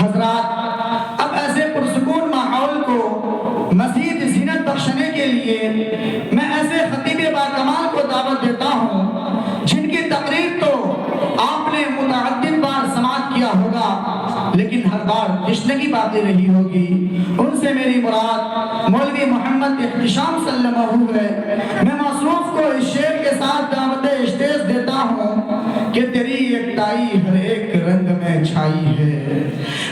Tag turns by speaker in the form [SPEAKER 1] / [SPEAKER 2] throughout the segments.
[SPEAKER 1] حضرات، اب ایسے پرسکون ماحول کو مزید زینت بخشنے کے لیے میں ایسے خطیب باکمال کو دعوت دیتا ہوں جن کی تقریر تو آپ نے متعدد بار سماعت کیا ہوگا لیکن ہر بار تشنگی باقی رہی ہوگی۔ ان سے میری مراد مولوی محمد احتشام صلی اللہ علیہ وسلم ہے۔ میں مصروف کو اس شعر کے ساتھ دعوت اشتیز دیتا ہوں کہ تیری یکتائی ہر ایک رنگ میں چھائی ہے،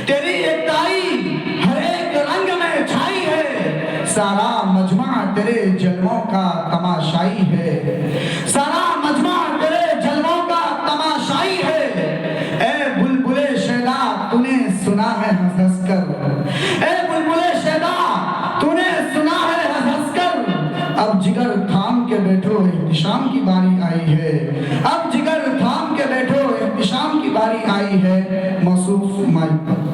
[SPEAKER 1] تیری یکتائی ہر ایک رنگ میں چھائی ہے، سارا مجمع تیرے جلووں کا تماشائی ہے، سارا مجمع تیرے جلووں کا تماشائی ہے۔ اے بلبل شیدا تو نے سنا ہے ہنس ہنس کر، اے بلبل شیدا تو نے سنا ہے ہنس ہنس کر، اب جگر تھام کے بیٹھو احتشام کی باری آئی ہے، اب جگر تھام کے بیٹھو احتشام کی باری آئی ہے۔ موصوف مائک پر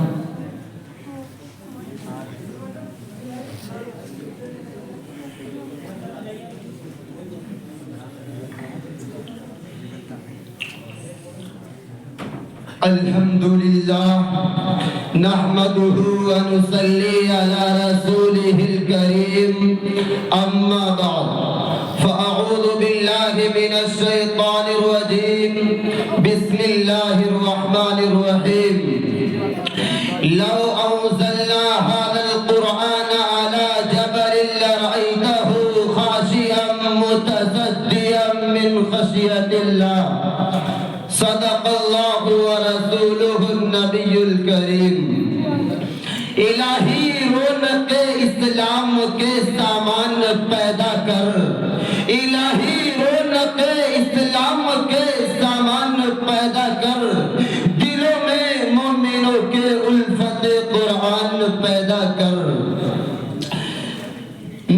[SPEAKER 2] الحمدللہ نحمده ونصلي على رسوله الكريم اما بعد فاعوذ بالله من الشيطان الرجيم بسم الله الرحمن الرحيم لو انزلنا هذا القرآن على جبل لرأيته خاشعا متصدعا من خشية الله صدق اللہ ورسولہ النبی الکریم۔ الہی رونق اسلام کے سامان پیدا کر، الہی رونق اسلام کے سامان پیدا کر، دلوں میں مومنوں کے الفت قرآن پیدا کر۔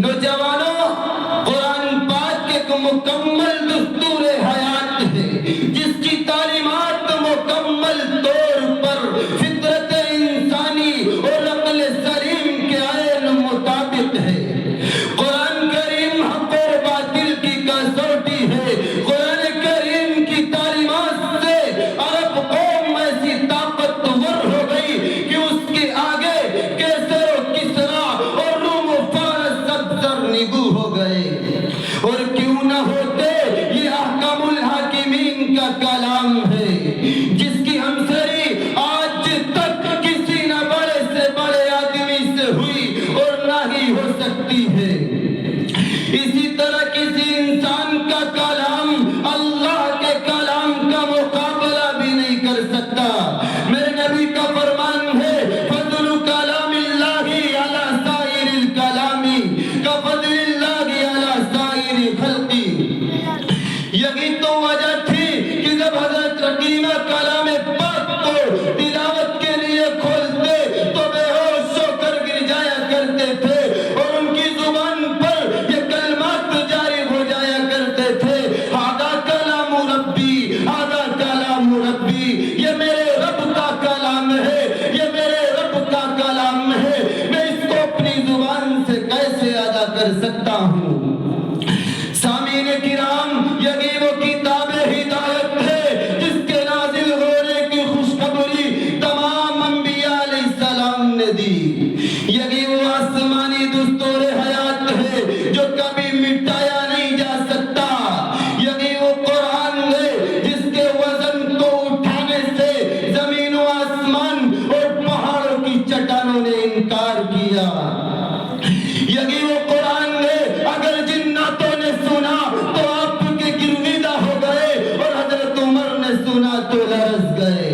[SPEAKER 2] نوجوانوں، قرآن پاک ایک مکمل دستور حیات ہے جس کی تعلیمات مکمل طور پر فطرت انسانی اور عقل سلیم کے عین مطابق ہے۔ قرآن کریم حق اور باطل کی کسوٹی ہے۔ قرآن کریم کی تعلیمات سے عرب قوم ایسی طاقتور ہو گئی کہ اس کے آگے کیسر و کسرا اور روم و فارس سب سرنگو ہو گئے۔ اور کیوں نہ ہوتے، یہ احکام الحاکمین کا کلام ہے جس کی ہمسری آج تک کسی نہ بڑے سے بڑے آدمی سے ہوئی اور نہ ہی ہو سکتی ہے۔ اسی طرح کسی انسان کا کلام اللہ کے کلام کا مقابلہ بھی نہیں کر سکتا۔ میرے نبی کا فرمان ہے فضل کلام اللہ علی سائر الکلام کفضل اللہ علی سائر خلقی۔ یہی تو وجہ تھی کہ جب حضرت حکیمہ کلام پاک کو تلاوت کے لیے کھولتے تو بے ہوش ہو کر گر جایا کرتے تھے اور ان کی زبان پر یہ کلمات جاری ہو جایا کرتے تھے، ہذا کلام ربی، ہذا کلام ربی، یہ میرے رب کا کلام ہے، یہ میرے رب کا کلام ہے، میں اس کو اپنی زبان سے کیسے ادا کر سکتا ہوں؟ سامعین کرام، یہی وہ کتاب ہدایت ہے جس کے نازل ہونے کی خوشخبری تمام انبیاء علیہ السلام نے دی۔ یہی وہ آسمانی دستور حیات ہے جو کبھی مٹایا نہیں جا سکتا۔ یہی وہ قرآن ہے جس کے وزن کو اٹھانے سے زمین و آسمان اور پہاڑوں کی چٹانوں نے انکار کیا۔ یہی وہ قرآن ہے اگر جناتوں نے سنا تو آپ کے گرویدہ ہو گئے اور حضرت عمر نے سنا تو لرز گئے۔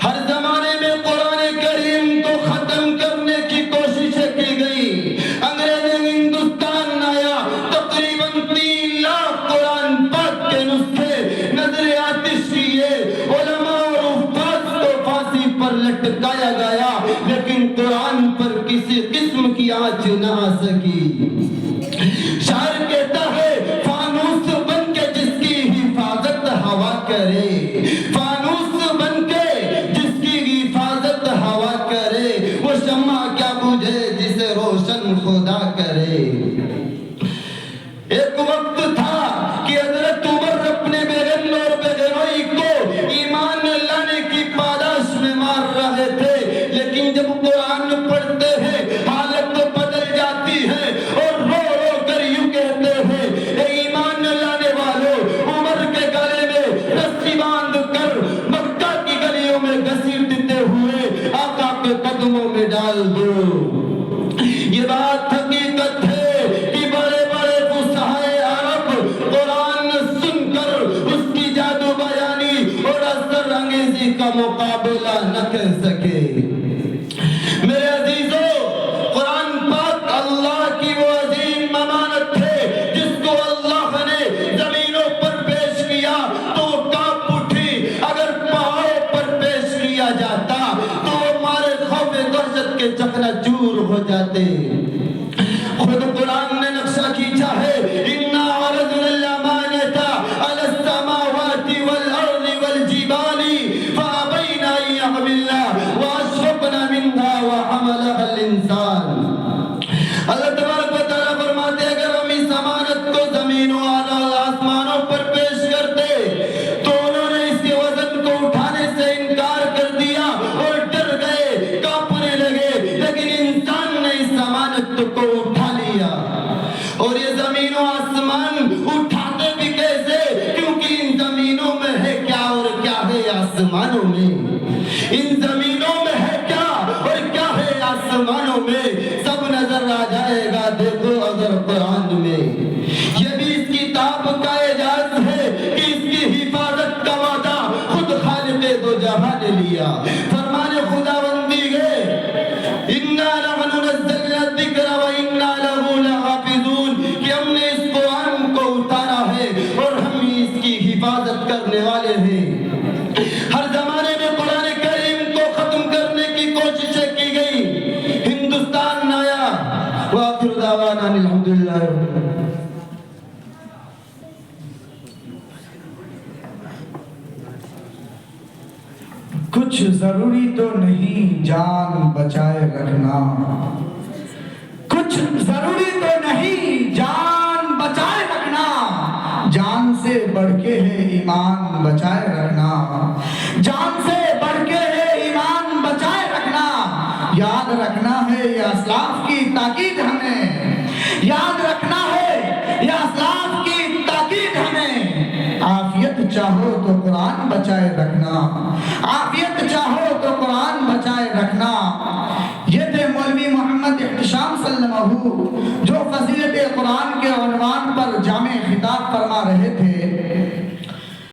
[SPEAKER 2] ہر زمانے میں قرآن کریم کو ختم کرنے کی کوششیں کی گئی۔ انگریز ہندوستان آیا، تقریباً 3 لاکھ قرآن پاک کے نسخے نظر آتش کیے، علماء اور حفاظ کو پھانسی پر لٹکایا گیا، لیکن قرآن پر کسی قسم کی آنچ نہ آ سکی۔ شاعر کہتا ہے فانوس بن کے جس کی حفاظت ہوا کرے، فانوس بن کے جس کی حفاظت ہوا کرے، وہ شمع کیا بجھے جسے روشن خدا کرے۔ ایک وقت تھا کہ حضرت عمر اپنے بے غم اور بے گروئی کو ایمان لانے کی پاداش میں مار پڑھتے ہیں حالت تو بدل جاتی ہے اور رو رو کر یوں کہتے ہیں اے ایمان لانے والوں عمر کے گلے میں رسی باندھ کر مکہ کی گلیوں میں گھسیٹتے ہوئے آقا کے قدموں میں ڈال دو۔ یہ بات حقیقت ہے کہ بڑے بڑے فصحائے عرب قرآن سن کر اس کی جادو بیانی اور اثر انگیزی کا مقابلہ نہ کر سکے۔ میرے عزیزوں، قرآن پاک اللہ کی وہ عظیم امانت ہے جس کو اللہ نے زمینوں پر پیش کیا تو وہ کانپ اٹھی، اگر پہاڑوں پر پیش کیا جاتا تو وہ مارے خوف دہشت کے چکنا-چور ہو جاتے۔ خود قرآن نے نقشہ کھینچا ہے اِنَّا عَرَضْنَا الْأَمَانَةَ عَلَى السَّمَاوَاتِ وَالْأَرْضِ وَالْجِبَالِ فَأَبَيْنَ أَن يَحْمِلْنَهَا وَأَشْفَقْنَ مِنْهَا وَحَمَلَهَا الْإِنسَانُ۔ اللہ تبارک و تعالیٰ فرماتے ہیں اگر ہم اس امانت کو زمینوں اور آسمانوں پر پیش کرتے تو انہوں نے اس کے وزن کو اٹھانے سے انکار کر دیا اور ڈر گئے، کانپنے لگے، لیکن انسان نے اس امانت کو اٹھا لیا۔ اور یہ زمین و آسمان اٹھاتے بھی کیسے؟ کیونکہ ان زمینوں میں ہے کیا اور کیا ہے آسمانوں میں، ان زمینوں میں ہے کیا اور کیا ہے آسمانوں میں، سب نظر آ جائے گا دیکھو اگر قرآن میں۔ یہ بھی اس کتاب کا اعجاز ہے کہ اس کی حفاظت کا وعدہ خود خالق دو جہاں نے لیا۔ فرمان خداوندی ہے اِنَّا نَحْنُ نَزَّلْنَا الذِّكْرَ وَإِنَّا لَهُ لَحَافِظُونَ کہ ہم نے اس قرآن کو اتارا ہے اور ہم ہی اس کی حفاظت کرنے والے ہیں۔ ہر زمانے میں قرآن کریم کو ختم کرنے کی کوششیں کی گئی، ہندوستان آیا۔ وآخر دعوانا ان الحمدللہ رب العالمین۔
[SPEAKER 1] کچھ ضروری تو نہیں جان بچائے رکھنا، کچھ ضروری تو نہیں جان بچائے رکھنا، جان سے بڑھ کے ہے ایمان بچائے رکھنا، جان سے بڑھ کے ہے ایمان بچائے رکھنا۔ یاد رکھنا ہے یہ اسلاف کی تاکید ہمیں، یاد رکھنا ہے یہ اسلاف کی تاکید ہمیں۔ عافیت چاہو تو قرآن بچائے رکھنا، عافیت چاہو تو قرآن بچائے رکھنا۔ یہ تھے مولوی محمد احتشام صلی اللہ علیہ وسلم جو فضیلت قرآن کے عنوان پر جامع خطاب فرما رہے تھے۔